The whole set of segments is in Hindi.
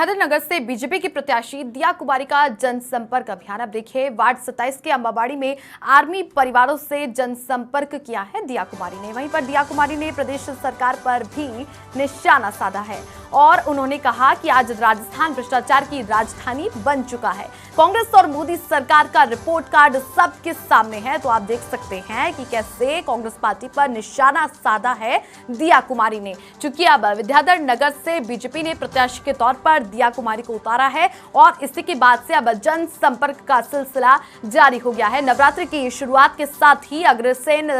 विद्याधर नगर से बीजेपी की प्रत्याशी दिया कुमारी का जनसंपर्क अभियान। अब देखिए, वार्ड 27 के अंबाबाड़ी में आर्मी परिवारों से जनसंपर्क किया है दिया कुमारी ने। वहीं पर दिया कुमारी ने प्रदेश सरकार पर भी निशाना साधा है और उन्होंने कहा कि आज राजस्थान भ्रष्टाचार की राजधानी बन चुका है। कांग्रेस और मोदी सरकार का रिपोर्ट कार्ड सबके सामने है, तो आप देख सकते हैं कि कैसे कांग्रेस पार्टी पर निशाना साधा है दिया कुमारी ने। चूंकि अब विद्याधर नगर से बीजेपी ने प्रत्याशी के तौर पर दिया कुमारी को उतारा है और इसी के बाद से अब जनसंपर्क का सिलसिला जारी हो गया है। नवरात्रि की शुरुआत के साथ ही अग्रसेन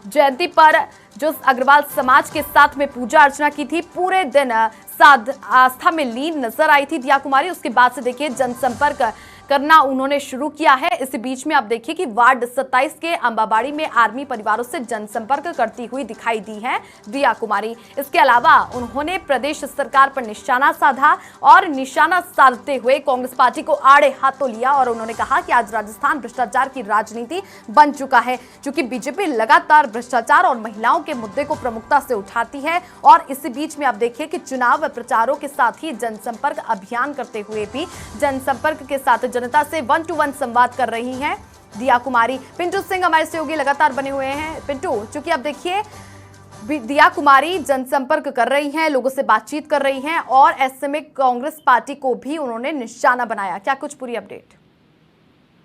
जयंती पर जो अग्रवाल समाज के साथ में पूजा अर्चना की थी, पूरे दिन आस्था में लीन नजर आई थी दिया कुमारी। उसके बाद से देखिए जनसंपर्क करना उन्होंने शुरू किया है। इसी बीच में आप देखिए कि वार्ड 27 के अंबाबाड़ी में आर्मी परिवारों से जनसंपर्क करती हुई दिखाई दी है दिया कुमारी। इसके अलावा उन्होंने प्रदेश सरकार पर निशाना साधा और निशाना साधते हुए कांग्रेस पार्टी को आड़े हाथों लिया और उन्होंने कहा कि आज राजस्थान भ्रष्टाचार की राजनीति बन चुका है। चूंकि बीजेपी लगातार भ्रष्टाचार और महिलाओं के मुद्दे को प्रमुखता से उठाती है और इसी बीच में आप देखिए कि चुनाव प्रचारों के साथ ही जनसंपर्क अभियान करते हुए भी जनसंपर्क के साथ जनता से 1-to-1 संवाद कर रही हैं दिया कुमारी। पिंटू सिंह हमारे सहयोगी लगातार बने हुए हैं। पिंटू, चूंकि अब देखिए दिया कुमारी जनसंपर्क कर रही हैं, लोगों से बातचीत कर रही हैं और ऐसे में कांग्रेस पार्टी को भी उन्होंने निशाना बनाया, क्या कुछ पूरी अपडेट?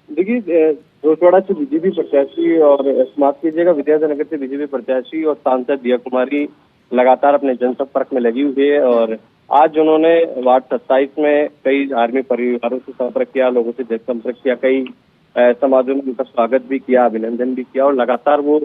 देखिए, रोसवाड़ा से बीजेपी प्रत्याशी और माफ कीजिएगा विद्याधर नगर से बीजेपी प्रत्याशी और सांसद दिया कुमारी लगातार अपने जनसंपर्क में लगी हुई है और आज उन्होंने वार्ड 27 में कई आर्मी परिवारों से संपर्क किया, लोगों से जनसंपर्क किया, कई समाजों ने उनका स्वागत भी किया, अभिनंदन भी किया और लगातार वो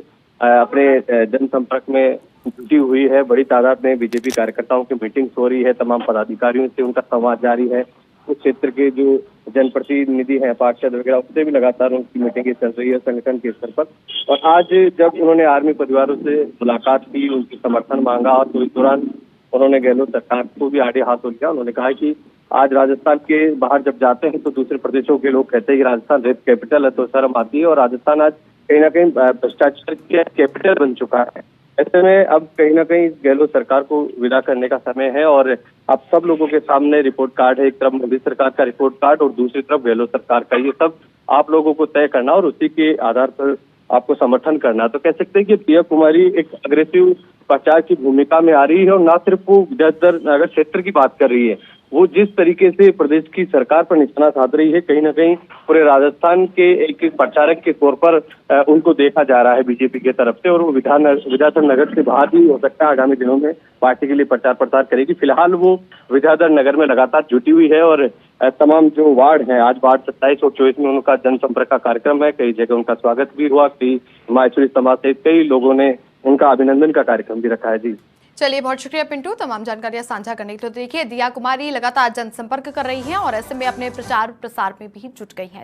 अपने जनसंपर्क में जुटी हुई है। बड़ी तादाद में बीजेपी कार्यकर्ताओं की मीटिंग्स हो रही है, तमाम पदाधिकारियों से उनका संवाद जारी है। उस क्षेत्र के जो जनप्रतिनिधि हैं, पार्षद वगैरह, उससे भी लगातार उनकी मीटिंगें चल रही है संगठन के स्तर पर। और आज जब उन्होंने आर्मी परिवारों से मुलाकात की, उनकी समर्थन मांगा और तो इस दौरान उन्होंने गहलोत सरकार को भी आड़े हाथों लिया। उन्होंने कहा कि आज राजस्थान के बाहर जब जाते हैं तो दूसरे प्रदेशों के लोग कहते हैं कि राजस्थान रेप कैपिटल है, तो शर्म आती है और राजस्थान आज कहीं ना कहीं भ्रष्टाचार के कैपिटल बन चुका है। ऐसे में अब कहीं ना कहीं गहलोत सरकार को विदा करने का समय है और अब सब लोगों के सामने रिपोर्ट कार्ड है। एक तरफ मोदी सरकार का रिपोर्ट कार्ड और दूसरी तरफ गहलोत सरकार का, ये सब आप लोगों को तय करना और उसी के आधार पर आपको समर्थन करना। तो कह सकते हैं कि दिया कुमारी एक अग्रेसिव प्रचार की भूमिका में आ रही है और न सिर्फ वो विद्याधर नगर क्षेत्र की बात कर रही है, वो जिस तरीके से प्रदेश की सरकार पर निशाना साध रही है, कहीं ना कहीं पूरे राजस्थान के एक प्रचारक के तौर पर उनको देखा जा रहा है बीजेपी की तरफ से और वो विद्याधर नगर से बाहर भी हो सकता है आगामी दिनों में पार्टी के लिए प्रचार प्रसार करेगी। फिलहाल वो विद्याधर नगर में लगातार जुटी हुई है और तमाम जो वार्ड हैं, आज वार्ड 27 और 24 में उनका जनसंपर्क का कार्यक्रम है। कई जगह उनका स्वागत भी हुआ, कई माहेश्वरी समाज सहित कई लोगों ने उनका अभिनंदन का कार्यक्रम भी रखा है। जी चलिए, बहुत शुक्रिया पिंटू तमाम जानकारियां साझा करने के लिए। देखिए, दिया कुमारी लगातार जनसंपर्क कर रही हैं और ऐसे में अपने प्रचार प्रसार में भी जुट गई हैं।